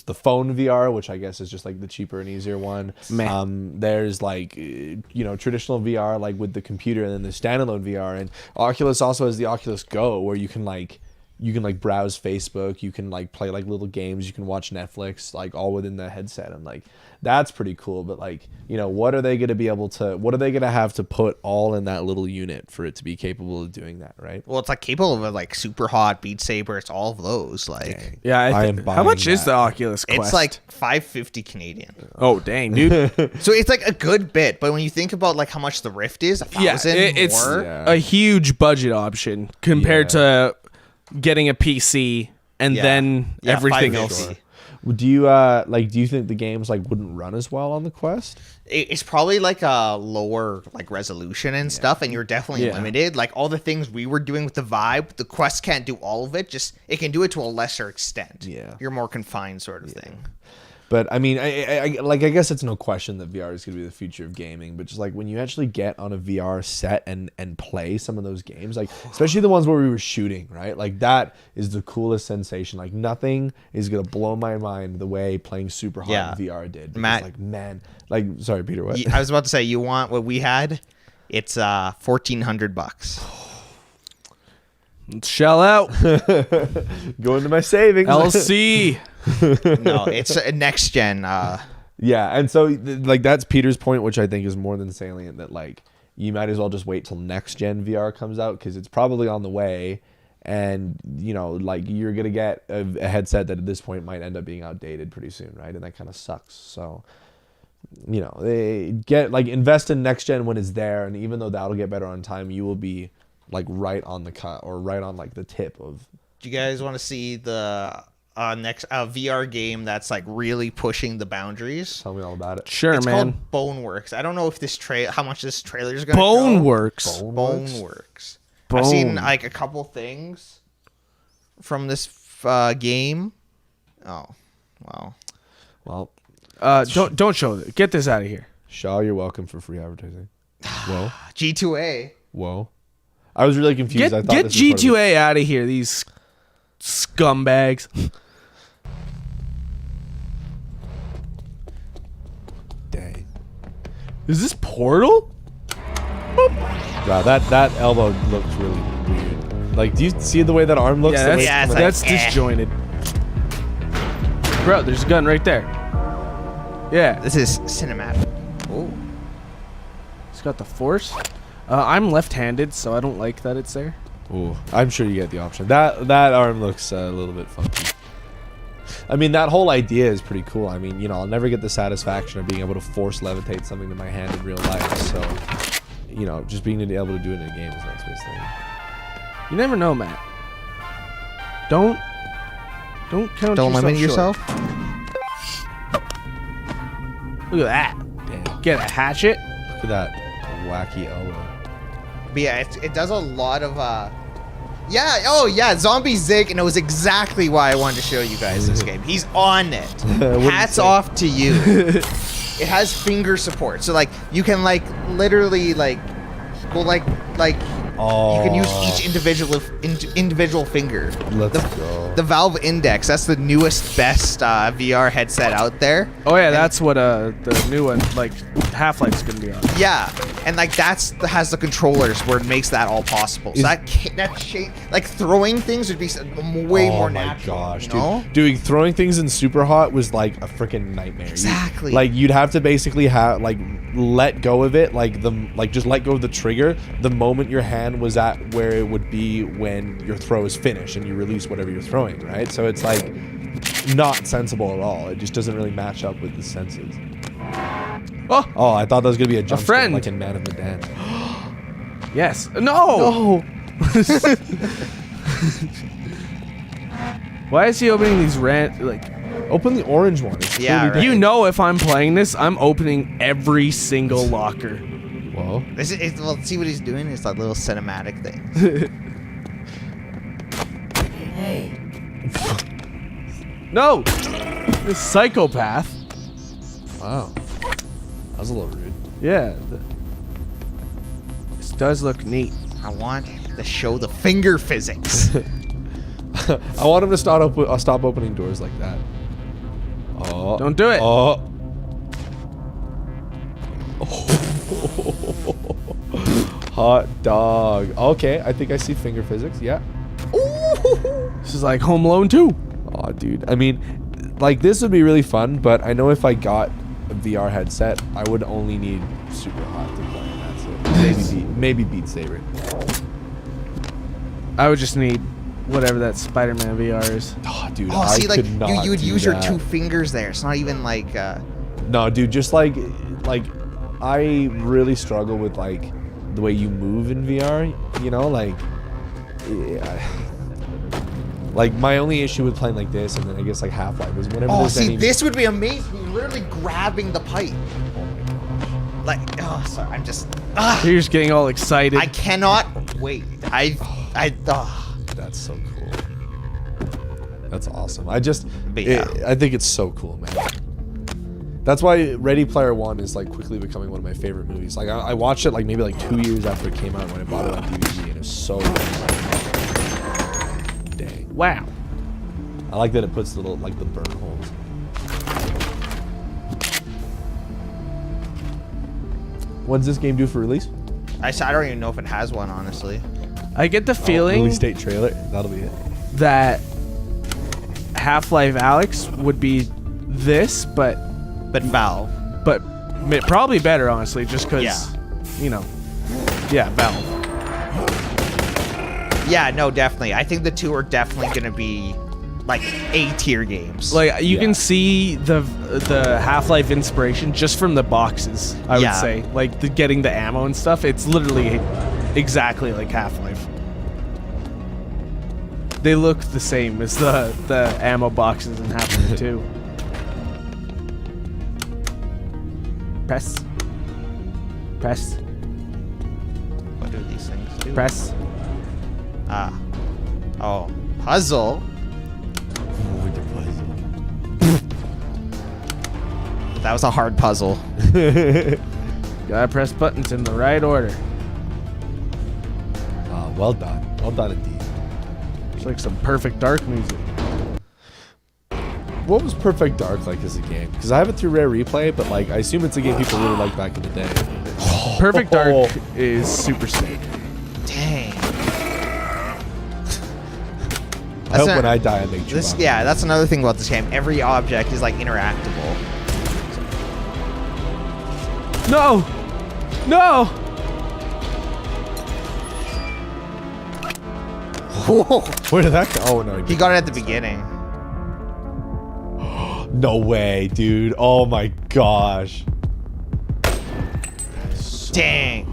the phone VR, which I guess is just like the cheaper and easier one. Meh. There's like traditional VR like with the computer, and then the standalone VR. And Oculus also has the Oculus Go, where you can browse Facebook, you can like play like little games, you can watch Netflix, like all within the headset, and like that's pretty cool. But like, what are they going to have to put all in that little unit for it to be capable of doing that, right? Well, it's like capable of like super hot Beat Saber. It's all of those. Like Yeah, I am how much buying is that. the Oculus Quest? it's like $550 Canadian. oh dang, dude. So it's like a good bit, but when you think about like how much the Rift is, Yeah, 1,000 it's more. Yeah. a huge budget option compared to getting a PC and Yeah. then Yeah, everything 550. else. Do you do you think the games like wouldn't run as well on the Quest? It's probably like a lower like resolution and stuff, and you're definitely Yeah. limited. Like all the things we were doing with the Vibe, the Quest can't do all of it. Just it can do it to a lesser extent. Yeah. You're more confined, sort of thing. But I mean, I guess it's no question that VR is going to be the future of gaming. But just like when you actually get on a VR set and play some of those games, like especially the ones where we were shooting, right? Like that is the coolest sensation. Like nothing is going to blow my mind the way playing super hot Yeah. in VR did. Because, Matt- like man, like sorry, Peter, what? I was about to say, you want what we had? It's $1,400. Shell out. Go into my savings. LC. No, it's a next gen. Yeah, and so like that's Peter's point, which I think is more than salient. That like you might as well just wait till next gen VR comes out, because it's probably on the way. And, you know, like, you're going to get a headset that at this point might end up being outdated pretty soon, right? And that kind of sucks. So, you know, they invest in next gen when it's there. And even though that'll get better on time, you will be, like, right on the cut, or right on, like, the tip of. Do you guys want to see the next VR game that's, like, really pushing the boundaries? Tell me all about it. Sure, It's man. called Boneworks. I don't know if how much this trailer is going to Boneworks. Boneworks. I've seen like a couple things from this game. Oh, wow. Well, Don't show it. Get this out of here. Shaw, you're welcome for free advertising. Whoa. G2A. Whoa. I was really confused. I thought Get this was part of G2A out of here, these scumbags. Dang. Is this Portal? Wow, that elbow looks really weird. Like, do you see the way that arm looks? Yeah, The way yeah, it's it's coming like- disjointed. Bro, there's a gun right there. Yeah, This is cinematic. Oh. it's got the force. I'm left-handed, so I don't like that it's there. Ooh, I'm sure you get the option. That arm looks a little bit funky. I mean, that whole idea is pretty cool. I mean, you know, I'll never get the satisfaction of being able to force levitate something to my hand in real life. So, you know, just being able to do it in a game is the next best thing. You never know, Matt. Don't count. Don't limit short. yourself. Look at that. Damn, Get a hatchet. look at that wacky elbow. But yeah, it does a lot of yeah, oh yeah, Zombie Zig, and it was exactly why I wanted to show you guys this game. He's on it. Hats say? off to you. It has finger support, so like you can like literally like go like Oh, you can use each individual finger. Let's go. The Valve Index, that's the newest, best VR headset out there. Oh yeah, that's what the new one, like HalfLife's gonna be on. Yeah, and like has the controllers where it makes that all possible. So like throwing things would be way more natural. Oh my gosh, you know? dude. Doing throwing things in super hot was like a freaking nightmare. Exactly. Like, you'd have to basically let go of it, just let go of the trigger the moment your hand was at where it would be when your throw is finished and you release whatever you're throwing, right? So it's like not sensible at all. It just doesn't really match up with the senses. Oh, I thought that was gonna be a jump scare, friend. like in Man of Medan. Yes. No. Why is he opening these Open the orange one. It's Yeah, clearly right. You know, if I'm playing this, I'm opening every single locker. Whoa. Well, see what he's doing? It's that little cinematic thing. No. This psychopath. Wow. That was a little rude. Yeah. This does look neat. I want to show the finger physics. I want him to stop opening doors like that. Oh. Don't do it. Oh. Hot dog. Okay, I think I see finger physics. Yeah. This is like Home Alone 2. Oh, dude. I mean, like, this would be really fun, but I know if I got a VR headset, I would only need super hot to play, and that's it. Maybe Beat Saber. I would just need whatever that SpiderMan VR is. Oh, dude. Oh, I see, like could not you would do use your that. 2 fingers there. It's not even like. No, dude, just like I really struggle with like the way you move in VR, you know, like my only issue with playing like this, and then I guess like Half-Life, is whenever Oh, there's see, any. this would be amazing. You're literally grabbing the pipe. Like, oh, sorry, I'm just. You're just getting all excited. I cannot wait. That's so cool. That's awesome. I think it's so cool, man. That's why Ready Player One is like quickly becoming one of my favorite movies. Like, I watched it like maybe like 2 years after it came out when I bought it on DVD, and it was so good. Dang. Wow. I like that it puts the little, like, the burn holes. What does this game do for release? I don't even know if it has one, honestly. I get the feeling Release date trailer. That'll be it. that Half-Life Alyx would be this, but But Valve. probably better, honestly, just because, Yeah. you know, Yeah, Valve. Yeah, no, definitely. I think the two are definitely going to be like A-tier games. Like you can see the Half-Life inspiration just from the boxes. I would say, like getting the ammo and stuff. It's literally exactly like Half-Life. They look the same as the ammo boxes in Half-Life 2. Press. What do these things do? Press. Oh, puzzle. That was a hard puzzle. Gotta press buttons in the right order. Well done. Well done indeed. It's like some Perfect Dark music. What was Perfect Dark like as a game? Because I have it through Rare Replay, but like I assume it's a game people really liked back in the day. Perfect Dark is super sick. Dang. I hope when I die, I make Chewbacca. Yeah, that's another thing about this game. Every object is like interactable. No! No! Where did that go? Oh no, He got it at the beginning. no way, dude. Oh my gosh, Dang.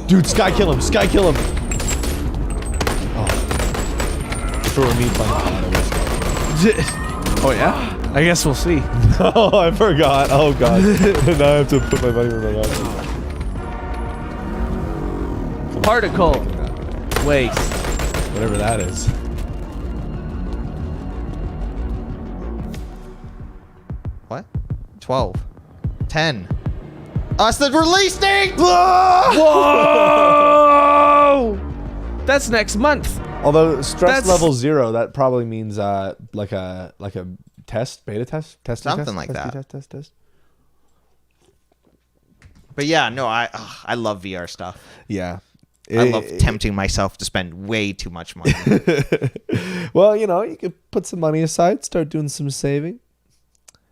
dude. Sky kill him. Sky kill him. Oh, for me playing. Oh yeah? I guess we'll see. Oh, I forgot. Oh god. Now I have to put my money where my mouth is. Particle waste. Whatever that is. What? 12. 10. It's the release date! Whoa! That's next month. Although stress That's- level 0, that probably means like a test, beta test, testing Something test, like testy that. Test. But yeah, no, I love VR stuff. Yeah. I love tempting myself to spend way too much money. Well, you know, you could put some money aside, start doing some saving.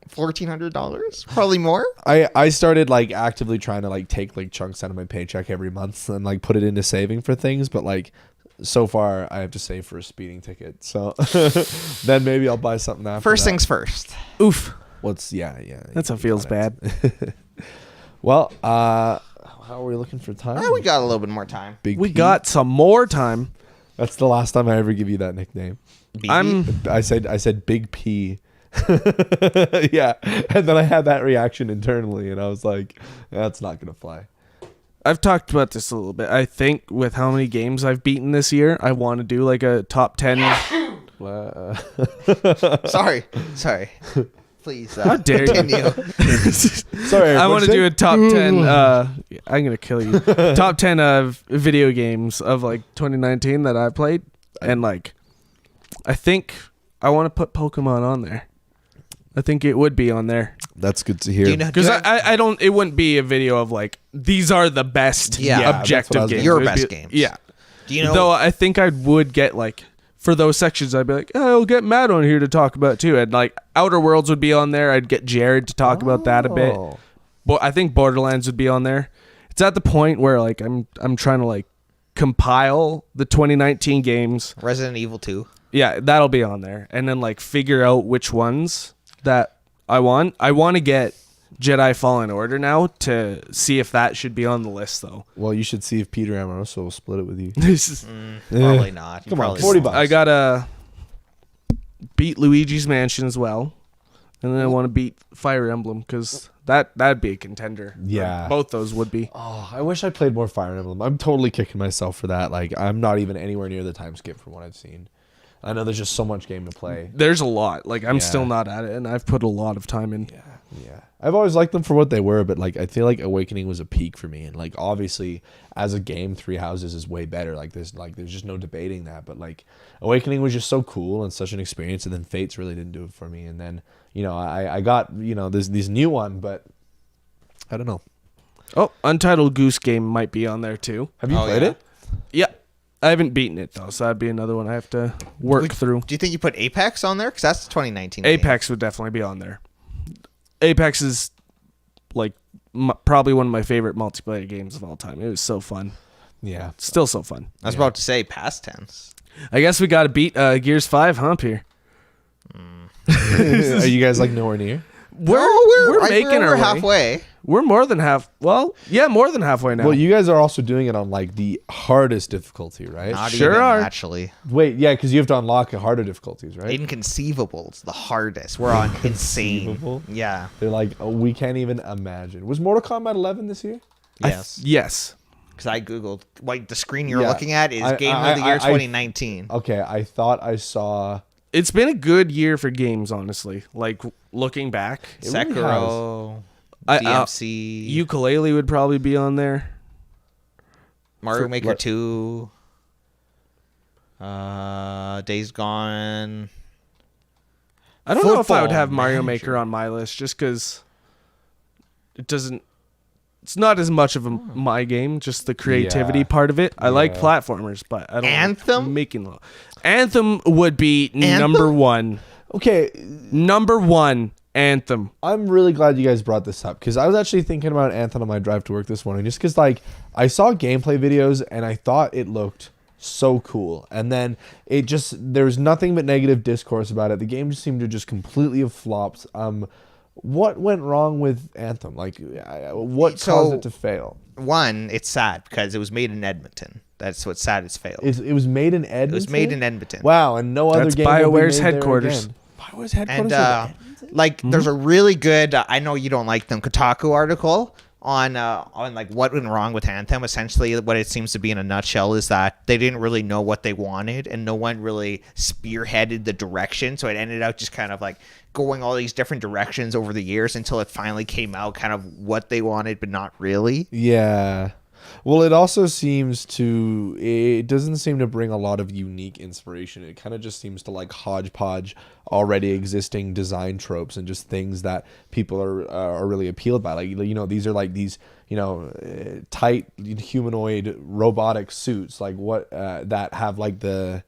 $1,400? Probably more. I started like actively trying to like take like chunks out of my paycheck every month and like put it into saving for things, but like so far I have to save for a speeding ticket. So then maybe I'll buy something after. First that. things first. Oof. Yeah. That's what feels bad. Well, how are we looking for time? We got a little bit more time. Big We P? got some more time. That's the last time I ever give you that nickname. BB? I said Big P. Yeah, and then I had that reaction internally, and I was like, "That's not gonna fly." I've talked about this a little bit. I think with how many games I've beaten this year, I want to do like a top 10. Sorry. Please. How dare you? continue. Sorry, Erik, I want what'd to you do a say? top 10. I'm going to kill you. Top 10 of video games of like 2019 that I played. And like, I think I want to put Pokemon on there. I think it would be on there. That's good to hear. Do you know- Because I don't, it wouldn't be a video of like, these are the best Yeah, that's what I objective was games. Your It would best be- games. Yeah. Do you know? Though I think I would get like, for those sections, I'd be like, oh, I'll get Matt on here to talk about too. And like, Outer Worlds would be on there. I'd get Jared to talk about that a bit. Oh. But I think Borderlands would be on there. It's at the point where like I'm trying to like compile the 2019 games. Resident Evil 2. Yeah, that'll be on there. And then like figure out which ones that I want. I want to get Jedi Fallen Order now to see if that should be on the list though. Well, you should see if Peter Amoroso will split it with you. This is Probably not. Come on, Probably $40. I gotta beat Luigi's Mansion as well. And then I want to beat Fire Emblem because that'd be a contender. Yeah. Both those would be. Oh, I wish I played more Fire Emblem. I'm totally kicking myself for that. Like, I'm not even anywhere near the time skip from what I've seen. I know there's just so much game to play. There's a lot. Like I'm Yeah. still not at it, and I've put a lot of time in. Yeah. I've always liked them for what they were, but like I feel like Awakening was a peak for me. And like obviously as a game, Three Houses is way better. There's just no debating that. But like Awakening was just so cool and such an experience, and then Fates really didn't do it for me. And then, you know, I got, you know, this new one, but I don't know. Oh, Untitled Goose Game might be on there too. Have you played yeah? it? Yeah. I haven't beaten it though, so that'd be another one I have to work through. Do you think you put Apex on there? Because that's the 2019 game. Apex would definitely be on there. Apex is like probably one of my favorite multiplayer games of all time. It was so fun. Yeah. Still so fun. I was about to say past tense. I guess we got to beat Gears 5 hump here. Are you guys like nowhere near? We're making our way. halfway. We're more than half. Well, yeah, more than halfway now. Well, you guys are also doing it on like the hardest difficulty, right? Not Sure even, are. actually. Wait, yeah, because you have to unlock harder difficulties, right? Inconceivable. It's the hardest. We're on insane. Inconceivable? Yeah. They're like, oh, we can't even imagine. Was Mortal Kombat 11 this year? Yes. yes. Because I googled, like, the screen you're Yeah. looking at is Game of the Year 2019. Okay, I thought I saw. It's been a good year for games, honestly. Like, looking back. It really Sekiro, I- DMC, Ukulele would probably be on there. Mario Maker what- 2, Days Gone. I don't know if I would Football have Mario Manager. Maker on my list just because it doesn't. It's not as much of my game, just the creativity Yeah. part of it. I like Yeah. platformers, but I don't Anthem? like making low. Anthem would be Anthem? number one. Okay, Number one, Anthem. I'm really glad you guys brought this up because I was actually thinking about Anthem on my drive to work this morning just because, like, I saw gameplay videos and I thought it looked so cool. And then it just, there was nothing but negative discourse about it. The game just seemed to just completely have flopped. What went wrong with Anthem? Like, what So- caused it to fail? One, it's sad because it was made in Edmonton. That's what's sad. It's failed. It was made in Edmonton? It was made in Edmonton. Wow, and no other That's game will be BioWare's made there headquarters. again. BioWare's headquarters And is Edmonton? like, there's a really good. I know you don't like them. Kotaku article on like what went wrong with Anthem. Essentially, what it seems to be in a nutshell is that they didn't really know what they wanted, and no one really spearheaded the direction. So it ended up just kind of like going all these different directions over the years until it finally came out kind of what they wanted, but not really. Yeah. Well, it also seems to, it doesn't seem to bring a lot of unique inspiration. It kind of just seems to like hodgepodge already existing design tropes and just things that people are really appealed by. Like, you know, these are like these, you know, tight humanoid robotic suits, like what that have like the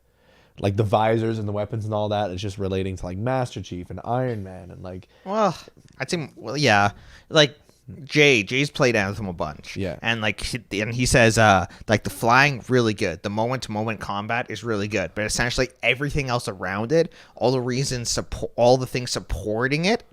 visors and the weapons and all that. It's just relating to like Master Chief and Iron Man and like, Well, I'd say, well, yeah, like Jay's played Anthem a bunch, Yeah. and like he says, like the flying really good, the moment to moment combat is really good, but essentially everything else around it, all the reasons all the things supporting it,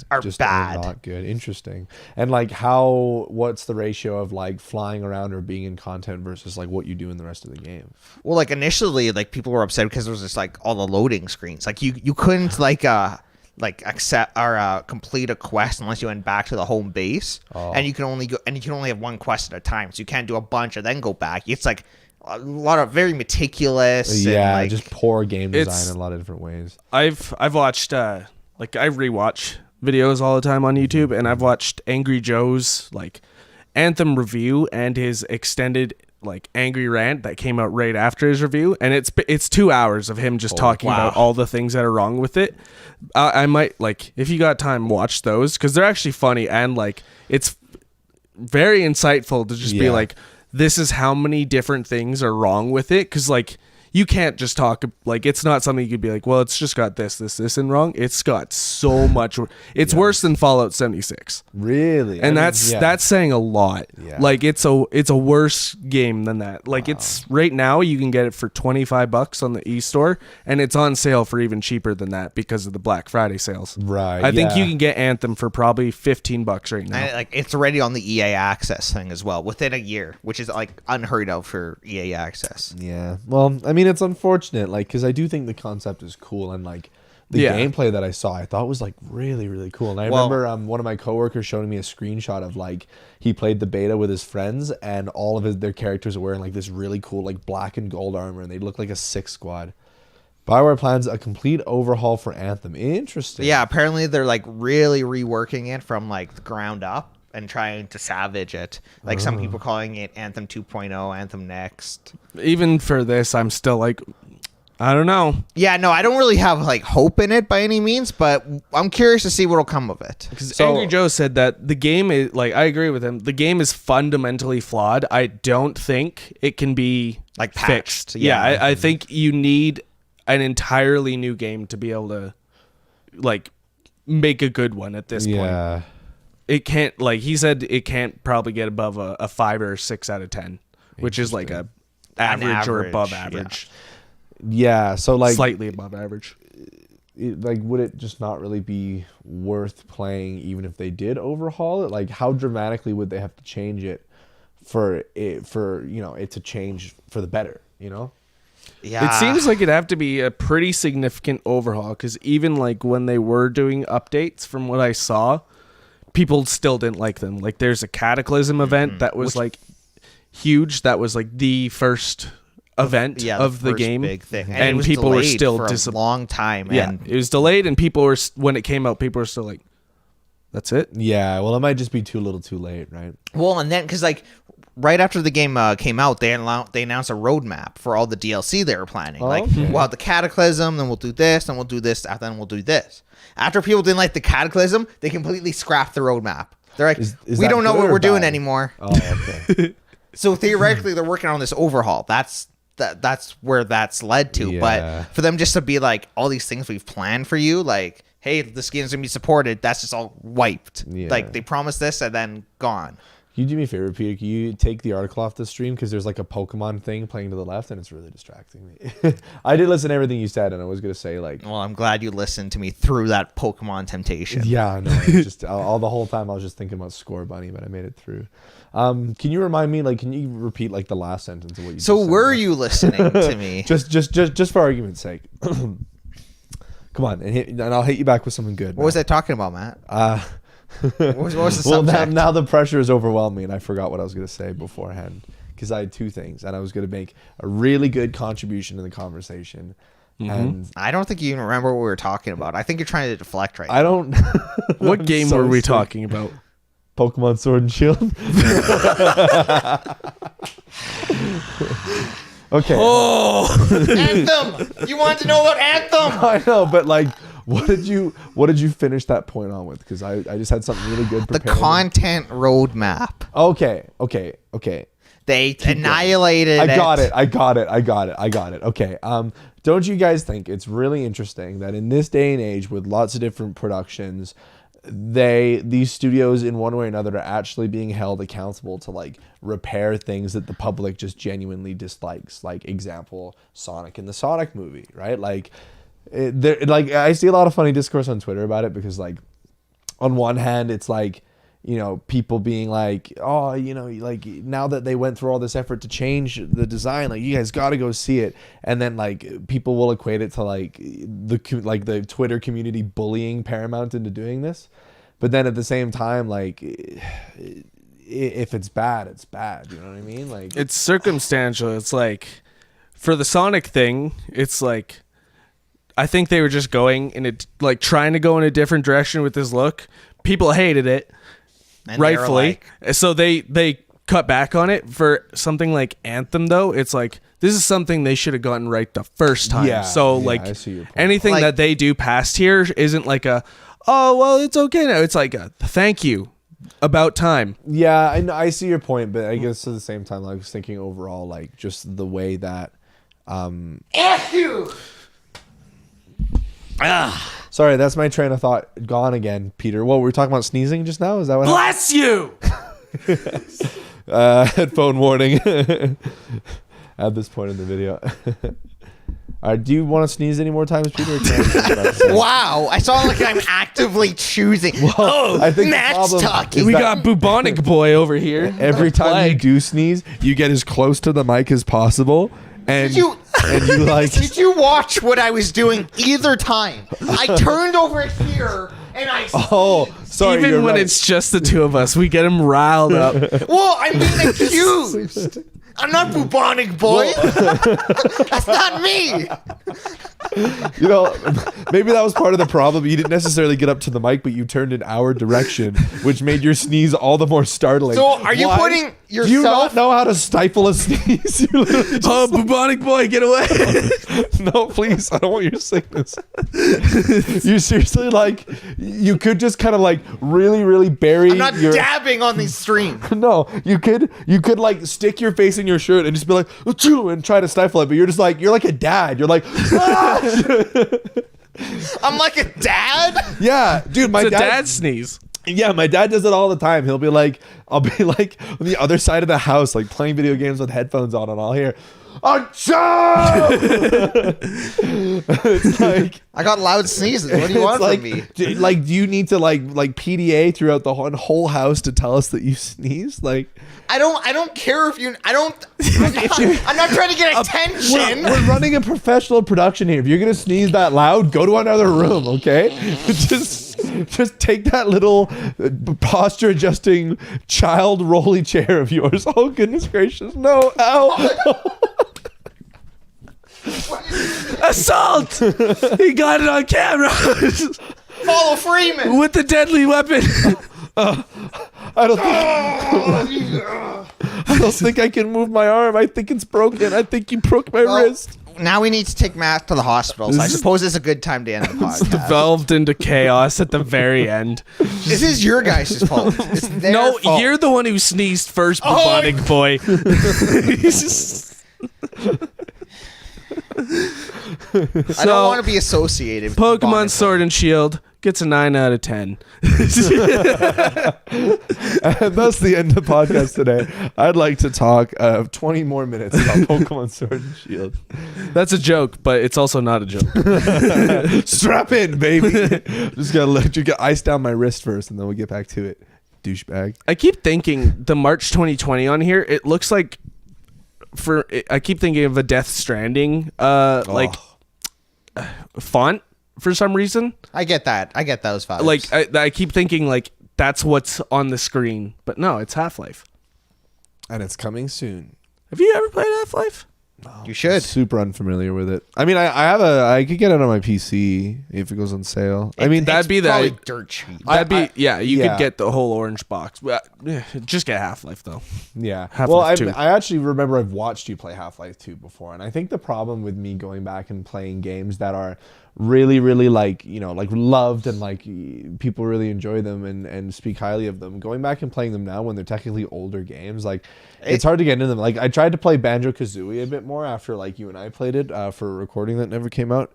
are just bad. not good. Interesting. And like what's the ratio of like flying around or being in content versus like what you do in the rest of the game? Well, like initially, like people were upset because there was just like all the loading screens, like you couldn't like accept or complete a quest unless you went back to the home base, and you can only have one quest at a time, so you can't do a bunch and then go back. It's like a lot of very meticulous. Yeah, and, like, just poor game It's- design in a lot of different ways. I've watched like I rewatch videos all the time on YouTube, and I've watched Angry Joe's like Anthem review and his extended like angry rant that came out right after his review, and it's 2 hours of him just talking about all the things that are wrong with it. I might, like, if you got time, watch those because they're actually funny, and like it's very insightful to just be Yeah. like, this is how many different things are wrong with it, because like you can't just talk, like, it's not something you could be like, well, it's just got this and wrong. It's got so much. It's worse than Fallout 76. Really? And that's saying a lot. Yeah. Like it's a worse game than that. Like it's right now you can get it for $25 on the eStore, and it's on sale for even cheaper than that because of the Black Friday sales. Right, I think yeah. you can get Anthem for probably $15 right now. and, like it's already on the EA Access thing as well within a year, which is like unheard of for EA Access. Yeah. Well, I mean, it's unfortunate, like, because I do think the concept is cool, and like the Yeah. gameplay that I saw, I thought was like really, really cool. And I Well- remember one of my coworkers showing me a screenshot of like he played the beta with his friends, and all of their characters are wearing like this really cool like black and gold armor, and they look like a six squad. BioWare plans a complete overhaul for Anthem. Interesting. Yeah, apparently they're like really reworking it from like the ground up and trying to savage it. Like some people calling it Anthem 2.0, Anthem Next. Even for this, I'm still like, I don't know. Yeah, no, I don't really have like hope in it by any means, but I'm curious to see what'll come of it. Because Angry Joe said that the game is, like, I agree with him. The game is fundamentally flawed. I don't think it can be Like fixed. patched, yeah. I think you need an entirely new game to be able to like make a good one at this point. Yeah. It can't, like he said, it can't probably get above a 5 or 6 out of 10 which is like a average or above average. Yeah, so like Slightly above average. like would it just not really be worth playing even if they did overhaul it? Like how dramatically would they have to change it for it to change for the better, you know? Yeah. It seems like it'd have to be a pretty significant overhaul, because even like when they were doing updates, from what I saw, people still didn't like them. Like there's a Cataclysm event that was like huge. That was like the first event of the first game, big thing. and it was people were delayed still for a long time. Yeah, And it was delayed, and people were, when it came out, people were still like, "That's it." Yeah, well, it might just be too little, too late, right? well, and then because like right after the game came out, they announced a roadmap for all the DLC they were planning. Like, okay. we'll have the Cataclysm, then we'll do this, then we'll do this, then we'll do this. After people didn't like the Cataclysm, they completely scrapped the roadmap. They're like, Is we that don't know good what or we're doing bad? anymore. Oh, okay. So theoretically, they're working on this overhaul. That's where that's led to. Yeah. But for them just to be like, all these things we've planned for you, like, hey, this game's gonna be supported, that's just all wiped. Yeah. Like they promised this and then gone. Can you do me a favor, Peter? Can you take the article off the stream? Because there's like a Pokemon thing playing to the left, and it's really distracting me. I did listen to everything you said, and I was going to say, like... Well, I'm glad you listened to me through that Pokemon temptation. Yeah, no, it's just all the whole time I was just thinking about Score Bunny, but I made it through. Can you remind me, like, can you repeat, like, the last sentence of what you So just said? were you listening to me? Just for argument's sake. Come on, and I'll hit you back with something good. What was I talking about, Matt? What was the Well, subject? now the pressure is overwhelming me, and I forgot what I was going to say beforehand, because I had two things, and I was going to make a really good contribution in the conversation. And I don't think you even remember what we were talking about. I think you're trying to deflect right now. I don't... What game so were we sick. talking about? Pokemon Sword and Shield. Okay. Oh, Anthem! You wanted to know about Anthem! I know, but like, what did you finish that point on with? Because I just had something really good The prepared. content roadmap. Okay. They annihilated I got it. Okay. Don't you guys think it's really interesting that in this day and age, with lots of different productions, these studios in one way or another are actually being held accountable to like repair things that the public just genuinely dislikes? Like, example, Sonic in the Sonic movie, right? Like, I see a lot of funny discourse on Twitter about it, because like, on one hand, it's like, you know, people being like, oh, you know, like, now that they went through all this effort to change the design, like, you guys got to go see it. And then like people will equate it to like the Twitter community bullying Paramount into doing this. But then at the same time, like, if it's bad, it's bad. You know what I mean? Like, it's circumstantial. It's like, for the Sonic thing, it's like, I think they were just trying to go in a different direction with this look. People hated it. And they were Rightfully, like- so they cut back on it. For something like Anthem, though, it's like, this is something they should have gotten right the first time. Yeah, So yeah, like, I see your point. anything Like- that they do past here isn't like a, oh well, it's okay now. It's like a thank you, about time. yeah, I see your point, but I guess at the same time, I was thinking overall, like, just the way that, sorry, that's my train of thought gone again, Peter. What, were we talking about sneezing just now? Is that what Bless you. headphone warning at this point in the video? All right, do you want to sneeze any more times, Peter? Or can I just about to say? Wow, I sound like I'm actively choosing. I think the Matt's problem talking. is We that got Bubonic Boy over here. every time you Plague. do sneeze, you get as close to the mic as possible, and you- and you like. Did you watch what I was doing either time? I turned over here and I. Oh, sorry. Even you're when right. it's just the two of us, we get him riled up. Well, I'm being accused. I'm not bubonic boy. That's not me. You know, maybe that was part of the problem. You didn't necessarily get up to the mic, but you turned in our direction, which made your sneeze all the more startling. So are you Why? putting Do you not yourself? know how to stifle a sneeze? You literally just- Oh, Bubonic Boy, get away. no, please, I don't want your sickness. You seriously, like, you could just kind of like really bury I'm not your. dabbing on the stream. No, you could like stick your face in your shirt and just be like, "Achoo," and try to stifle it, but you're like a dad. You're like, "Ah!" I'm like a dad. Yeah, dude, my It's a dad dad sneeze. Yeah, my dad does it all the time. He'll be like, I'll be like on the other side of the house, like playing video games with headphones on, and I'll hear, "Achoo!" It's like I got loud sneezes. What do you want like, from me? do you need to like PDA throughout the whole house to tell us that you sneeze? Like, I don't care if you. I'm not trying to get attention. we're running a professional production here. If you're gonna sneeze that loud, go to another room, okay? Just take that little posture adjusting child rolly chair of yours. Oh goodness gracious, no! Ow! Assault! He got it on camera Follow Freeman. with the deadly weapon. I don't think I can move my arm. I think it's broken. I think you broke my wrist. Now we need to take Matt to the hospital. So I suppose it's a good time to end the podcast. Devolved into chaos at the very end. This is your guys' fault. It's their No, fault. you're the one who sneezed first, bubonic boy. I don't want to be associated with Pokemon Bond. Sword and Shield gets a 9 out of 10. And that's the end of the podcast today. I'd like to talk 20 more minutes about Pokemon Sword and Shield. That's a joke, but it's also not a joke. Strap in, baby. Just gotta let you get ice down my wrist first, and then we'll get back to it. Douchebag. I keep thinking the March 2020 on here, it looks like I keep thinking of a Death Stranding font for some reason. I get that. I get those vibes. Like I keep thinking like that's what's on the screen, but no, it's Half-Life. And it's coming soon. Have you ever played Half-Life? you should. Super unfamiliar with it. I mean, I could get it on my PC if it goes on sale. I mean, that'd be Probably that. dirt cheap. That'd be you yeah. could get the whole orange box. Just get Half-Life though. yeah. Half-Life 2. I actually remember I've watched you play Half-Life 2 before, and I think the problem with me going back and playing games that are really, really like loved and like people really enjoy them and speak highly of them, going back and playing them now when they're technically older games, like it's hard to get into them. Like I tried to play Banjo-Kazooie a bit more after like you and I played it for a recording that never came out.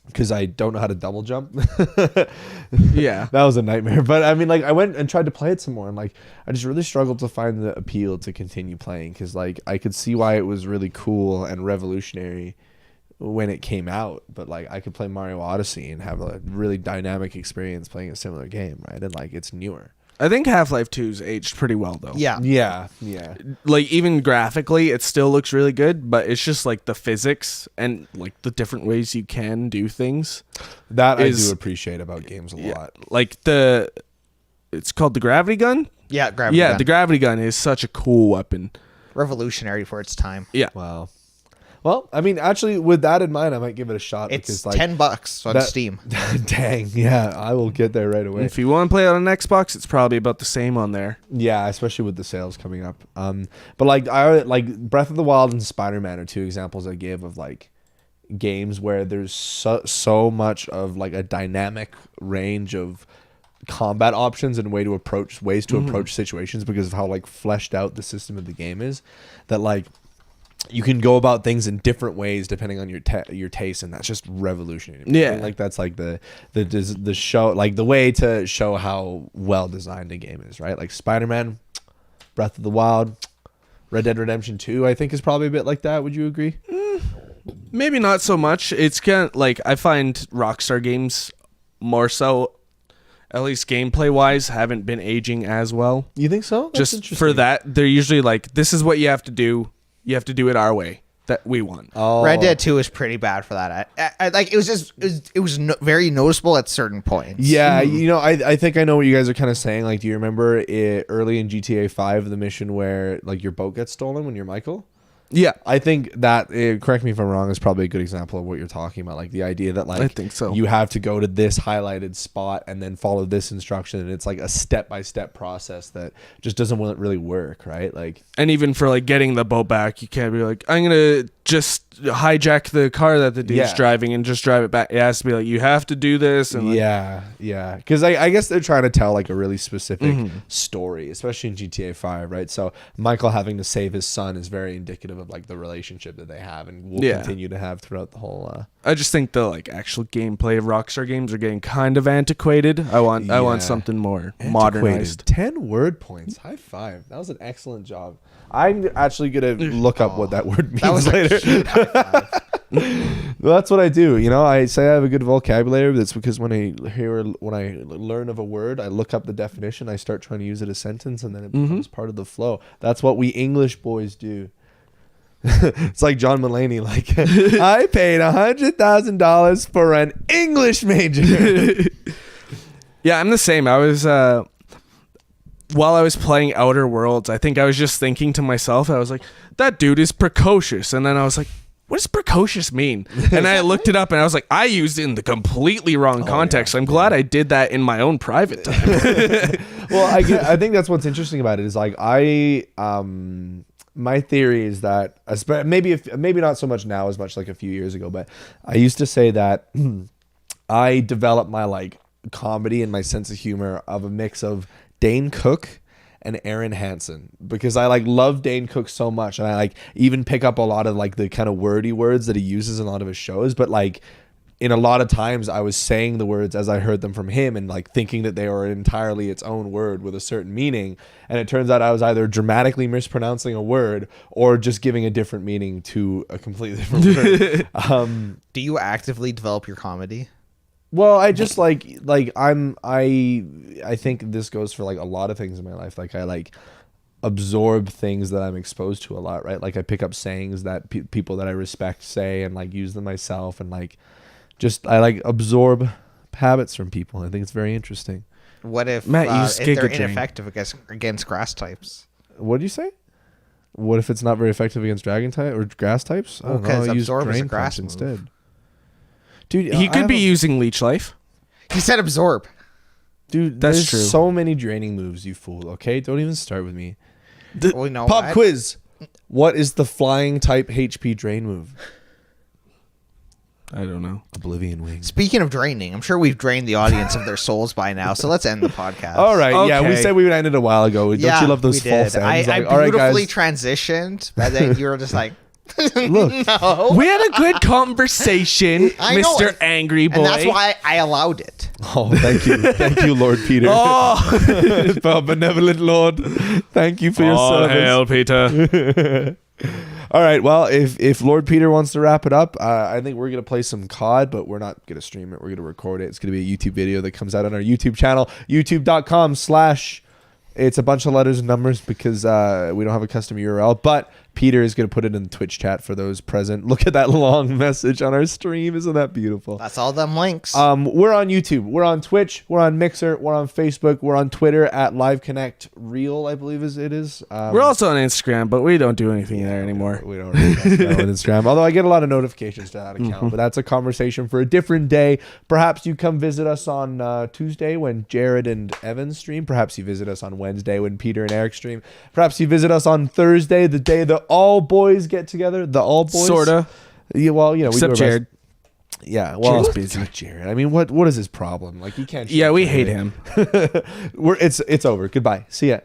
Because I don't know how to double jump. Yeah. That was a nightmare. But I mean, like, I went and tried to play it some more, and like, I just really struggled to find the appeal to continue playing, because like I could see why it was really cool and revolutionary when it came out, but like I could play Mario Odyssey and have a really dynamic experience playing a similar game, right? And like it's newer. I think Half-Life 2's aged pretty well though. Yeah. Yeah. Like even graphically it still looks really good, but it's just like the physics and like the different ways you can do things. That I do appreciate about games a lot. Like it's called the gravity gun? Yeah, gravity gun. The gravity gun is such a cool weapon. Revolutionary for its time. Yeah. Wow. Well, I mean, actually, with that in mind, I might give it a shot. It's because, like, $10 on Steam. Dang, yeah, I will get there right away. If you want to play it on an Xbox, it's probably about the same on there. Yeah, especially with the sales coming up. But like I like Breath of the Wild and SpiderMan are two examples I gave of like games where there's so much of like a dynamic range of combat options and ways to approach situations because of how like fleshed out the system of the game is, that like you can go about things in different ways depending on your taste, and that's just revolutionary. Yeah, like that's like the show, like the way to show how well designed a game is, right? Like Spider-Man, Breath of the Wild, Red Dead Redemption 2, I think is probably a bit like that. Would you agree? Maybe not so much. It's kind of like I find Rockstar games more so, at least gameplay wise, haven't been aging as well. You think so? That's Just for that, they're usually like, this is what you have to do. You have to do it our way that we want. Oh. Red Dead 2 is pretty bad for that. I like it was very noticeable at certain points. Yeah, I think I know what you guys are kind of saying. Like, do you remember it early in GTA 5, the mission where like your boat gets stolen when you're Michael? Yeah, I think that, correct me if I'm wrong, is probably a good example of what you're talking about. Like the idea that like I think so. You have to go to this highlighted spot and then follow this instruction, and it's like a step-by-step process that just doesn't really work, right? Like, and even for like getting the boat back, you can't be like, I'm gonna just hijack the car that the dude's Yeah. driving and just drive it back. It has to be like, you have to do this. And like, yeah. Because I guess they're trying to tell like a really specific story, especially in GTA 5, right? So Michael having to save his son is very indicative of like the relationship that they have and will continue to have throughout the whole. I just think the like actual gameplay of Rockstar games are getting kind of antiquated. I want something more modernized. 10 word points. High five. That was an excellent job. I'm actually gonna look up what that word means That was later. a cute high five. Well, that's what I do. You know, I say I have a good vocabulary, but it's because when I learn of a word, I look up the definition, I start trying to use it as a sentence, and then it becomes part of the flow. That's what we English boys do. It's like John Mulaney, like I paid $100,000 for an English major. Yeah, I'm the same. I was while I was playing Outer Worlds, I think I was just thinking to myself, I was like, that dude is precocious. And then I was like, what does precocious mean? And I looked it up and I was like, I used it in the completely wrong context. I'm glad I did that in my own private time. Well, I think that's what's interesting about it is like my theory is that maybe not so much now as much like a few years ago, but I used to say that I developed my like comedy and my sense of humor of a mix of Dane Cook and Aaron Hansen, because I like love Dane Cook so much, and I like even pick up a lot of like the kind of wordy words that he uses in a lot of his shows, but like in a lot of times I was saying the words as I heard them from him and like thinking that they were entirely its own word with a certain meaning, and it turns out I was either dramatically mispronouncing a word or just giving a different meaning to a completely different word. Do you actively develop your comedy? Well, I just I think this goes for like a lot of things in my life. Like I like absorb things that I'm exposed to a lot, right? Like I pick up sayings that people that I respect say and like use them myself, and like just I like absorb habits from people. I think it's very interesting. What if Matt used if they're Giga Drain. ineffective against grass types? What do you say? What if it's not very effective against dragon type or grass types? I don't know, because I'll use absorb is a drain grass punch move. instead. Dude, He could be using Leech Life. He said absorb. Dude, That's there's true. so many draining moves, you fool. Okay, don't even start with me. Well, you know Pop what? quiz. What is the flying type HP drain move? I don't know. Oblivion Wing. Speaking of draining, I'm sure we've drained the audience of their souls by now. So let's end the podcast. All right, yeah, we Okay. said we would end it a while ago. Don't you love those we false did. ends? I Like, all right, beautifully guys, transitioned, but then you were just like, look. no. We had a good conversation, I know, Mr. and- Angry Boy. And that's why I allowed it. Oh, thank you, Lord Peter. Oh, Oh, benevolent Lord, thank you for your all service. hail, Peter. All right, well, if Lord Peter wants to wrap it up, I think we're gonna play some COD, but we're not gonna stream it. We're gonna record it. It's gonna be a YouTube video that comes out on our YouTube channel, youtube.com/ it's a bunch of letters and numbers because we don't have a custom URL, but Peter is going to put it in the Twitch chat for those present. Look at that long message on our stream. Isn't that beautiful? That's all them links. We're on YouTube. We're on Twitch. We're on Mixer. We're on Facebook. We're on Twitter at Live Connect Real, I believe it is. We're also on Instagram, but we don't do anything there anymore. We don't really mess around with Instagram. Although I get a lot of notifications to that account, but that's a conversation for a different day. Perhaps you come visit us on Tuesday when Jared and Evan stream. Perhaps you visit us on Wednesday when Peter and Erik stream. Perhaps you visit us on Thursday, the day the all boys get together. The all boys, Sorta. Yeah, well, you know, Except we do our Jared. best. Yeah, well, Jared's busy. Jared. I mean, what is his problem? Like, he can't. Yeah, we shoot hate anything. him. It's over. Goodbye. See ya.